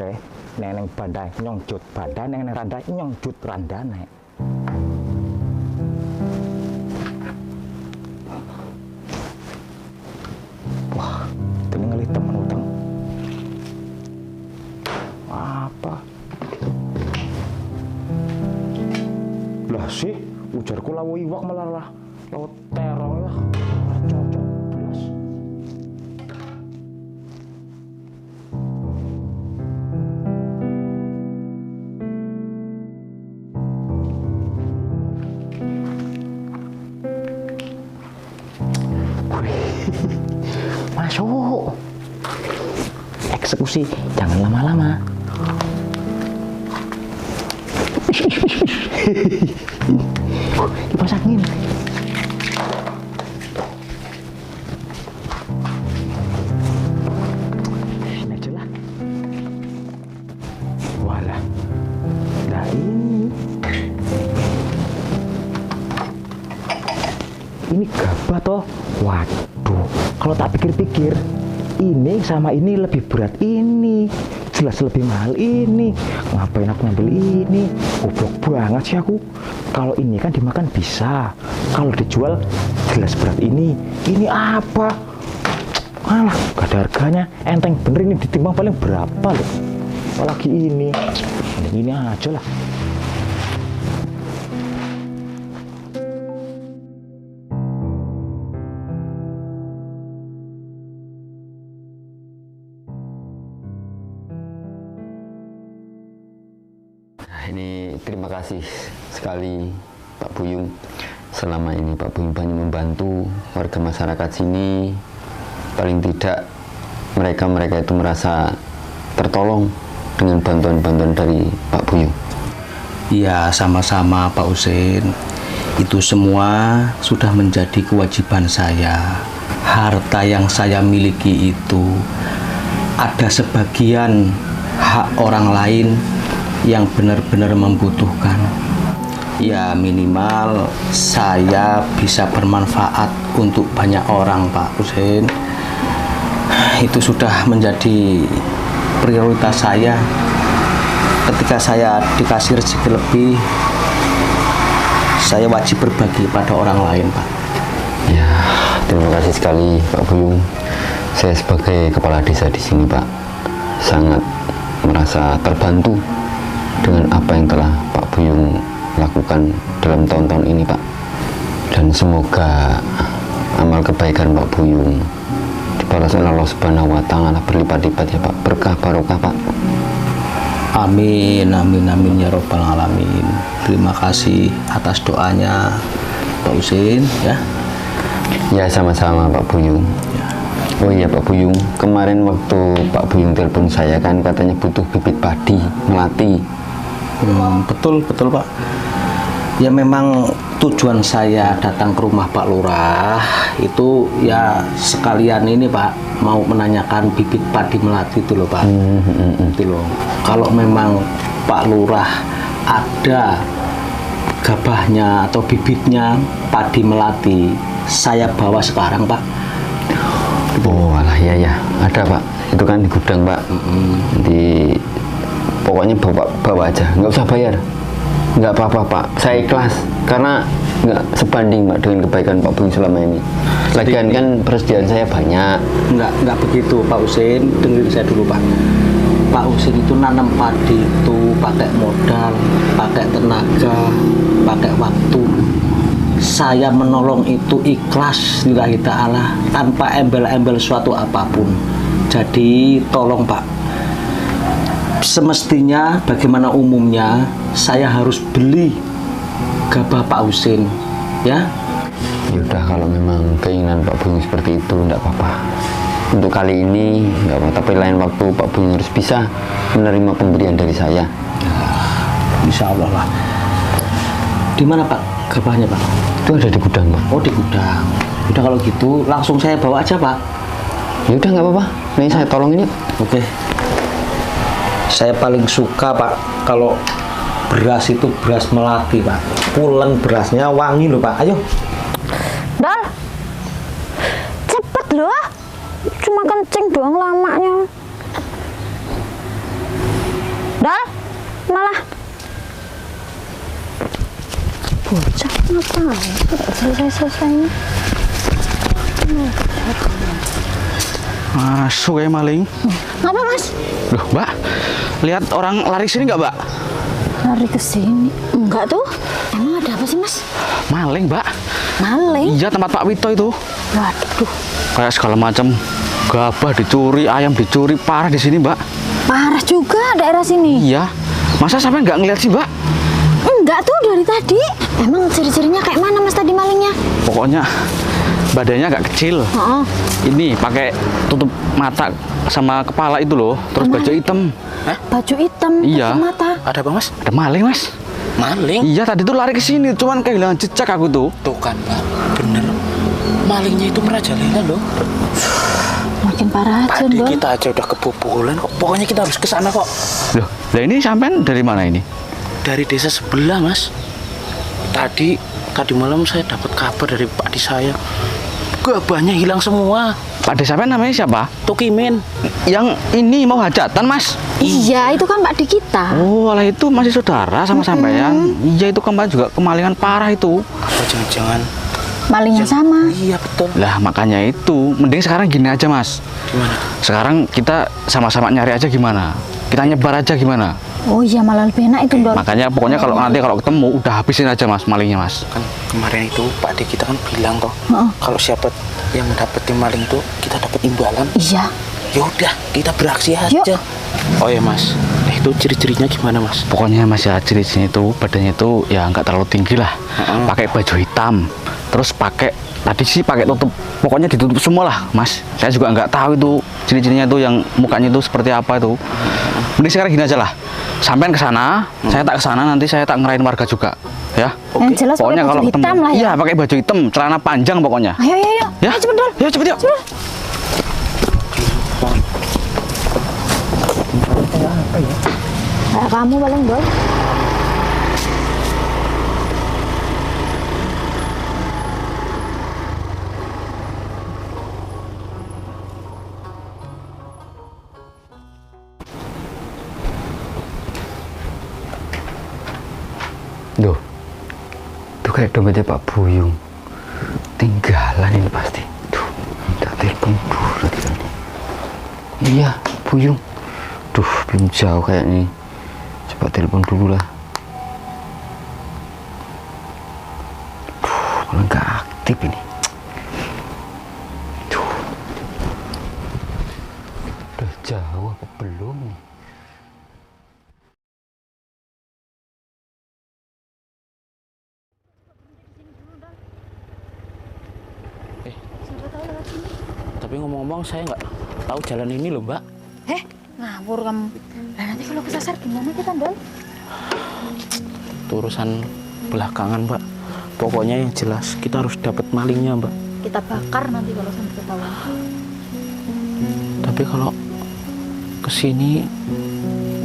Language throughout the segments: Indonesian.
bre neneng bandai nyongjut bandai neneng randai nyongjut randane. Wah, ini ngelit temen utang. Apa? Lah sih, ujarku lawo iwak malah lah lawo terong lah. Cocok belas. Masuk. Eksekusi, jangan lama-lama. Kipas angin. Ini aja lah. Walah. Nah ini gabah toh. Waduh, kalau tak pikir-pikir, ini sama ini lebih berat ini. Jelas lebih mahal ini. Ngapain aku ngambil ini? Goblok banget sih aku. Kalau ini kan dimakan bisa, kalau dijual jelas berat ini. Ini apa? Alah, gak ada harganya. Enteng bener ini ditimbang paling berapa loh. Apalagi ini. Ini aja lah. Ini terima kasih sekali Pak Buyung. Selama ini Pak Buyung banyak membantu warga masyarakat sini. Paling tidak mereka itu merasa tertolong dengan bantuan-bantuan dari Pak Buyung. Ya, sama-sama Pak Husin. Itu semua sudah menjadi kewajiban saya. Harta yang saya miliki itu ada sebagian hak orang lain yang benar-benar membutuhkan. Ya minimal saya bisa bermanfaat untuk banyak orang Pak Husin. Itu sudah menjadi prioritas saya. Ketika saya dikasih rezeki lebih, saya wajib berbagi pada orang lain Pak. Ya, terima kasih sekali Pak Buyung. Saya sebagai kepala desa di sini Pak, sangat merasa terbantu dengan apa yang telah Pak Buyung lakukan dalam tahun-tahun ini Pak. Dan semoga amal kebaikan Pak Buyung dibalas oleh Allah Subhanahu wa Ta'ala berlipat-lipat ya Pak, berkah barokah Pak. Amin, amin, amin ya Rabbal Alamin. Terima kasih atas doanya Pak Husin ya. Ya sama-sama Pak Buyung. Oh iya Pak Buyung, kemarin waktu Pak Buyung telepon saya kan katanya butuh bibit padi melati. Betul Pak. Ya memang tujuan saya datang ke rumah Pak Lurah itu ya sekalian ini Pak, mau menanyakan bibit padi melati itu loh Pak. Itu loh. Kalau memang Pak Lurah ada gabahnya atau bibitnya padi melati, saya bawa sekarang Pak. Oh alah ya ada Pak, itu kan di gudang Pak. Di pokoknya bawa aja, nggak usah bayar, nggak apa-apa Pak, saya ikhlas karena nggak sebanding Pak dengan kebaikan Pak Buyung selama ini. Lagian kan persediaan saya banyak. Nggak begitu Pak Husin, dengerin saya dulu Pak. Pak Husin itu nanam padi itu pakai modal, pakai tenaga, pakai waktu. Saya menolong itu ikhlas lillahi ta'ala, tanpa embel-embel suatu apapun. Jadi tolong Pak, semestinya bagaimana umumnya saya harus beli gabah Pak Husin ya. Yaudah kalau memang keinginan Pak Buyung seperti itu enggak apa-apa. Untuk kali ini enggak apa, tapi lain waktu Pak Buyung harus bisa menerima pemberian dari saya. Insya Allah lah. Di mana Pak gabahnya Pak? Itu ada di gudang Pak. Oh di gudang. Udah kalau gitu langsung saya bawa aja Pak. Ya udah nggak apa-apa. Nih saya tolong ini. Oke. Saya paling suka Pak kalau beras itu beras melati Pak. Pulen berasnya wangi loh Pak. Ayo. Dal, cepet loh. Cuma kencing doang lamanya. malah bocah ngapain? Selesai-selesai. Masuk ya maling. Ngapa Mas? Loh, Mbak, lihat orang lari sini nggak, Mbak? Lari ke sini? Enggak tuh. Emang ada apa sih Mas? Maling, Mbak. Maling? Iya, tempat Pak Wito itu. Waduh, Kayak segala macam gabah dicuri, ayam dicuri, parah di sini, Mbak. parah juga daerah sini. Iya. Masa sampai nggak ngeliat sih, Mbak? Enggak tuh dari tadi. Emang ciri-cirinya kayak mana Mas tadi malingnya? Pokoknya badannya agak kecil. Oh, Ini pakai tutup mata sama kepala itu loh, terus baju hitam. baju hitam, Iya. kacamata. Ada apa mas? Ada maling, Mas. Maling? Iya, tadi tuh lari ke sini, cuman kehilangan jejak aku tuh. Tuh kan pak, bener. Malingnya itu merajalela loh. Makin parah aja, Tadi Don. kita aja udah kebobolan kok. Pokoknya kita harus ke sana kok. Loh, lah ini sampean dari mana ini? Dari desa sebelah mas. Tadi malam saya dapat kabar dari Pak Di saya. Gabahnya hilang semua. Pak Desa sampean namanya siapa? Tukimin. Yang ini mau hajatan, Mas. Iya, itu kan Pak Di kita. Oh, lah itu masih saudara sama sampean. Iya, itu kemarin juga kemalingan parah itu. Apa jangan-jangan? Malingnya sama. Iya betul. Lah, makanya itu. Mending sekarang gini aja, Mas. Gimana? Sekarang kita sama-sama nyari aja gimana? Kita nyebar aja gimana? Oh iya, malah lebih enak itu, Don. Makanya pokoknya kalau nanti kalau ketemu udah habisin aja, Mas, malingnya, Mas. Kan kemarin itu Pak De kita kan bilang toh. Heeh. Kalau siapa yang dapetin maling itu kita dapat imbalan. Iya. Ya udah, kita beraksi Yuk. aja. Oh ya mas, itu ciri-cirinya gimana mas? Pokoknya Mas ya, ciri-cirinya itu badannya itu ya nggak terlalu tinggi lah. Pakai baju hitam. Terus pakai tadi sih pakai tutup, pokoknya ditutup semua lah, Mas. Saya juga nggak tahu itu ciri-cirinya itu yang mukanya itu seperti apa itu. Mending sekarang gini aja lah. Sampean ke sana, saya tak ke sana, nanti saya tak ngerain warga juga, ya. Yang jelas Pokoknya pakai kalau baju ketemu, hitam lah ya. iya pakai baju hitam, celana panjang pokoknya. Ayo, ayo, ayo. Ya, Ayo, cepet, Don. Ya cepet yuk. Kayak kamu paling, Don. Duh, itu kayak dompetnya Pak Buyung. Tinggalan ini pasti. Duh, minta telepon dulu tadi. Iya, Buyung. Duh, belum jauh kayaknya. Coba telepon dulu lah. Duh, malah nggak aktif ini. Duh. Udah jauh apa belum nih? Tapi ngomong-ngomong saya nggak tahu jalan ini loh mbak. Ngawur kamu. Lah nanti kalau kesasar gimana kita, Don? Itu urusan belakangan mbak. Pokoknya yang jelas kita harus dapat malingnya mbak. Kita bakar nanti kalau sampai ketahuan. Tapi kalau kesini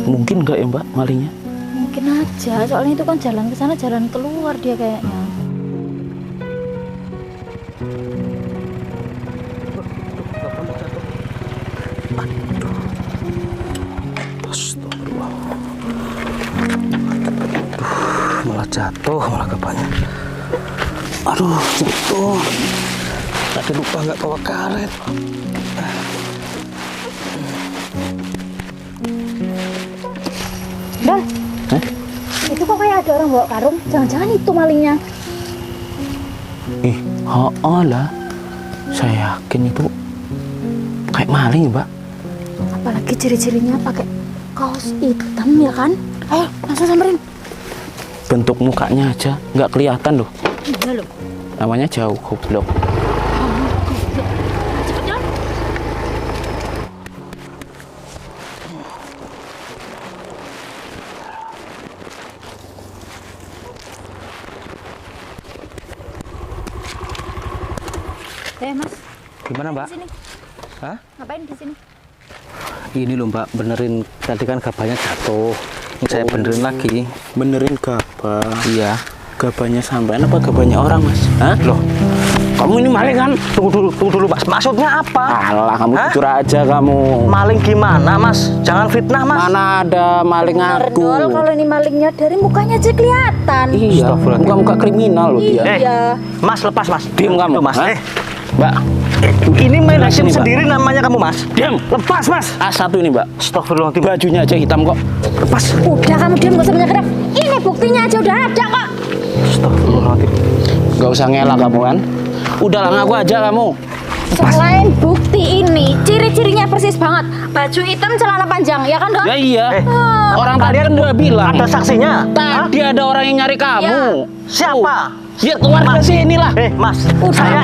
mungkin nggak ya mbak malingnya? Mungkin aja, soalnya itu kan jalan ke sana, jalan keluar dia kayaknya. Astagfirullah. Malah jatuh malah gabahnya. Aduh jatuh. Tadi lupa nggak bawa karet. Don, itu kok kayak ada orang bawa karung? Jangan-jangan itu malingnya. Ih, lah. Saya yakin itu kayak maling ya mbak. Apalagi ciri-cirinya pakai kaos hitam ya kan? Ayo, langsung samperin. Bentuk mukanya aja nggak kelihatan loh. Iya loh. Namanya jauh goblok. Cepet, Don. Mas, Gimana mbak? di sini. Hah? Ngapain di sini? Ini loh mbak, benerin tadi kan gabahnya jatuh. Ini saya benerin lagi. Benerin gabah. Iya. Gabahnya sampean apa gabahnya orang mas? Hah? Loh, Kamu ini maling kan? Tunggu dulu Mas. Maksudnya apa? Alah, kamu Hah? jujur aja kamu. Maling gimana Mas? Jangan fitnah Mas. Mana ada maling aku. Arnold, kalau ini malingnya dari mukanya aja kelihatan. Iya, muka-muka kriminal loh dia. Iya. Mas lepas Mas. Diam kamu. Tuh, Mas. Hah? Mbak, Ini main Nah, hakim sini, Mbak. sendiri namanya kamu Mas. diam. Lepas Mas. A1 ini, Mbak. Astagfirullahaladzim. Bajunya aja hitam kok. Lepas. Udah kamu diam gak usah banyak gerak. Ini buktinya aja udah ada kok. Astagfirullahaladzim. Gak usah ngelak kamu kan. Udahlah ngaku aja kamu. Selain bukti ini, ciri-cirinya persis banget. Baju hitam, celana panjang, ya kan, Don? Ya iya. Oh. Orang tadi kan udah bilang. Ada saksinya? Tadi ada orang yang nyari kamu. Siapa? Ya keluarga sini lah. Mas, Udah,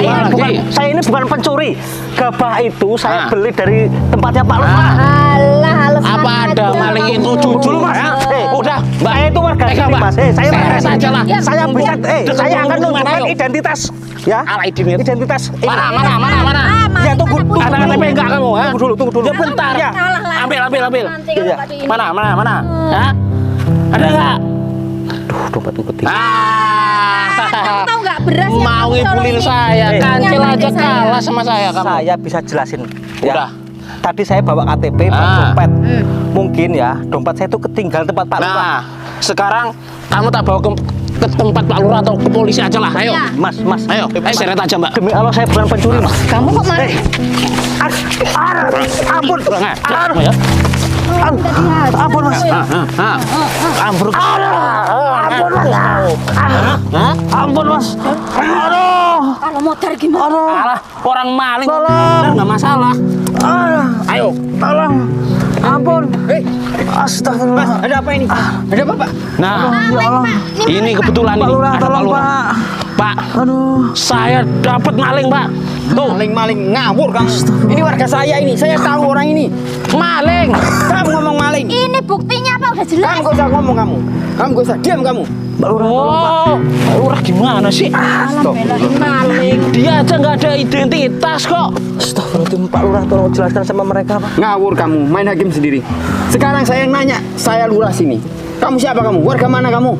saya ini bukan pencuri. Gabah itu saya Ah. beli dari tempatnya Pak Lurah. Alah, halus Apa banget ada dong. maling itu jujur Mas. ya? Eh, Udah, Mbak. Saya itu warga Pegang, sini, Mbak. Mas. Saya warga Seret sini. aja lah. Ya, Saya bisa, Dekat saya akan rumah, nunjukkan ayo. identitas. Ya, Ala identitas. Ini. Mana? Ah, maling Ya, tunggu mana dulu. Ada KTP enggak kamu? Ha? Tunggu dulu. Ya bentar. Ya. Kalah lah. Ambil. Nanti kalau Iya. nggak di ini. Mana? Hah? Ada enggak? Duh, dompetku ketinggalan. Kamu tahu nggak beras yang Mau kamu ngibulin colong ini? saya, Eh. kancil Yang aja tadi kalah sama saya kamu. Saya bisa jelasin. Udah. Tadi saya bawa KTP, bawa Ah. dompet. Mungkin ya, dompet saya itu ketinggalan tempat Pak Lurah. Nah, sekarang kamu tak bawa ke tempat Pak Lurah atau ke polisi aja lah. Ayo. Iya. Mas. Ayo, seret aja, Mbak. Demi Allah saya bukan pencuri, Mas. Kamu kok maling? Ampun. Kurang ajar kamu ya. Ampun, Mas. Hah? Ampun. Ampun, Mas. Ampun, Mas. Aduh. Kalau motor gimana? Alah, orang maling. Tolong. Bener, nggak masalah. Ayo. Tolong. Ampun. Astagfirullah. Ada apa ini? Ada apa, Pak? Nah, ini kebetulan Pak ini Lurah, ada Pak tolong, Lurah. Pak. Pak, Aduh. saya dapat maling, Pak. Tuh, Maling ngawur kamu. Ini warga saya ini. Saya tahu orang ini. maling. Kamu ngomong maling. Ini buktinya apa? Udah jelas. Kamu gak usah ngomong kamu. Kamu gak usah diam kamu. Pak Lurah, tolong, Pak. Oh, Pak Lurah gimana sih? Alam belain maling. Dia aja nggak ada identitas kok. Astagfirullahaladzim, Pak Lurah, tolong jelaskan sama mereka, Pak. Ngawur kamu. Main hakim sendiri. Sekarang saya yang nanya. Saya lurah sini. Kamu siapa kamu? Warga mana kamu?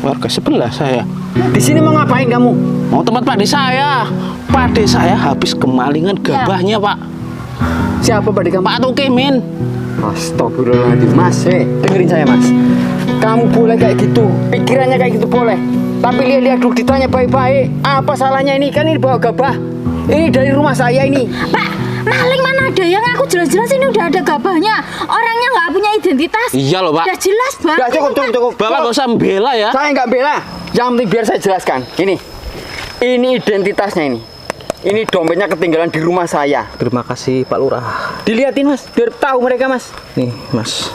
Warga sebelah saya. Di sini mau ngapain kamu? Mau tempat pade saya. Pade saya habis kemalingan gabahnya, Pak. Siapa pada kamu? Pak Tukimin. Astagfirullahaladzim. Mas, dengerin saya mas. Kamu boleh kayak gitu. Pikirannya kayak gitu boleh. Tapi lihat-lihat dulu ditanya baik-baik. Apa salahnya ini? Kan ini bawa gabah. Ini dari rumah saya ini. Pak, maling mana ada yang aku jelas-jelas ini udah ada gabahnya. Orangnya nggak punya identitas. Iya loh, Pak. Udah jelas banget. Udah cukup. Bapak nggak usah membela ya. Saya nggak bela. Yang penting biar saya jelaskan. Ini identitasnya ini. Ini dompetnya ketinggalan di rumah saya. Terima kasih, Pak Lurah. Dilihatin mas, biar tahu mereka mas. Nih, Mas.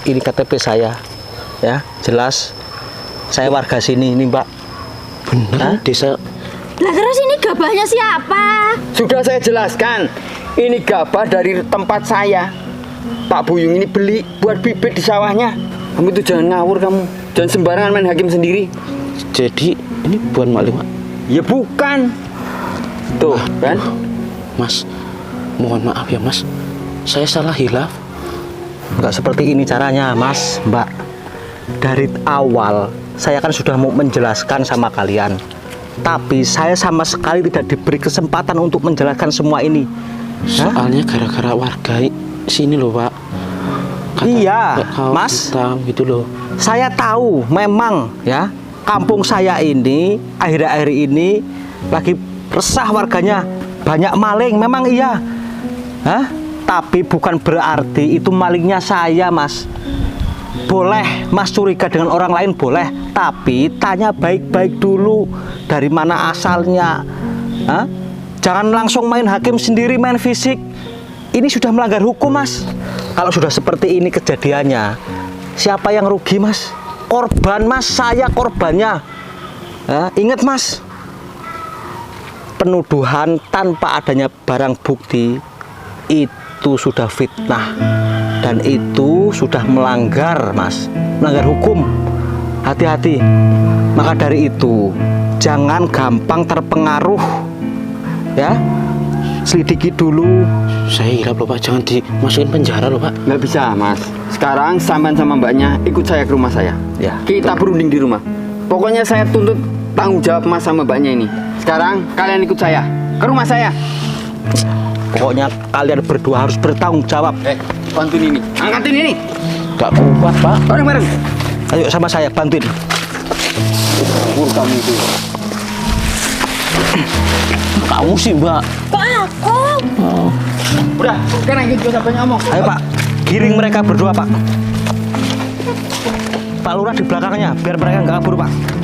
Ini KTP saya. Ya, jelas. Saya warga sini, ini, Mbak. Bener, desa. Lah terus ini gabahnya siapa? Sudah saya jelaskan. Ini gabah dari tempat saya. Pak Buyung ini beli buat bibit di sawahnya. Kamu itu jangan ngawur kamu. Jangan sembarangan main hakim sendiri. Jadi ini bukan maling, Pak. Ya bukan. Tuh kan. Mas, mohon maaf ya, Mas. Saya salah hilaf. Enggak seperti ini caranya, Mas, Mbak. Dari awal saya kan sudah mau menjelaskan sama kalian. Tapi saya sama sekali tidak diberi kesempatan untuk menjelaskan semua ini. Soalnya gara-gara warga sini loh, Pak. Iya, kaos Mas. hitam gitu loh. Saya tahu memang ya, kampung saya ini akhir-akhir ini lagi resah warganya. Banyak maling, memang iya. Tapi bukan berarti itu malingnya saya, Mas. Boleh Mas curiga dengan orang lain boleh, tapi tanya baik-baik dulu dari mana asalnya. Jangan langsung main hakim sendiri, main fisik. Ini sudah melanggar hukum, Mas. Kalau sudah seperti ini kejadiannya, siapa yang rugi, Mas? Korban, Mas. Saya korbannya. Ingat, Mas, penuduhan tanpa adanya barang bukti itu sudah fitnah. Dan itu sudah melanggar, Mas, melanggar hukum. Hati-hati. Maka dari itu, jangan gampang terpengaruh. Ya, selidiki dulu. Saya hilaf loh, Pak. Jangan dimasukin penjara loh, Pak. Nggak bisa mas. Sekarang sampean sama mbaknya ikut saya ke rumah saya. Ya, Kita berunding di rumah. Pokoknya saya tuntut bertanggung jawab mas sama mbaknya ini. Sekarang kalian ikut saya ke rumah saya. Pokoknya kalian berdua harus bertanggung jawab. Bantuin ini, angkatin ini. Gak kuat pak. Bareng-bareng. Ayo sama saya bantuin. Kamu itu. Kamu sih mbak. Kok aku? Udah, sekarang ikut gue sampai ngomong. Ayo pak, giring mereka berdua pak. Pak Lurah di belakangnya, biar mereka nggak kabur pak.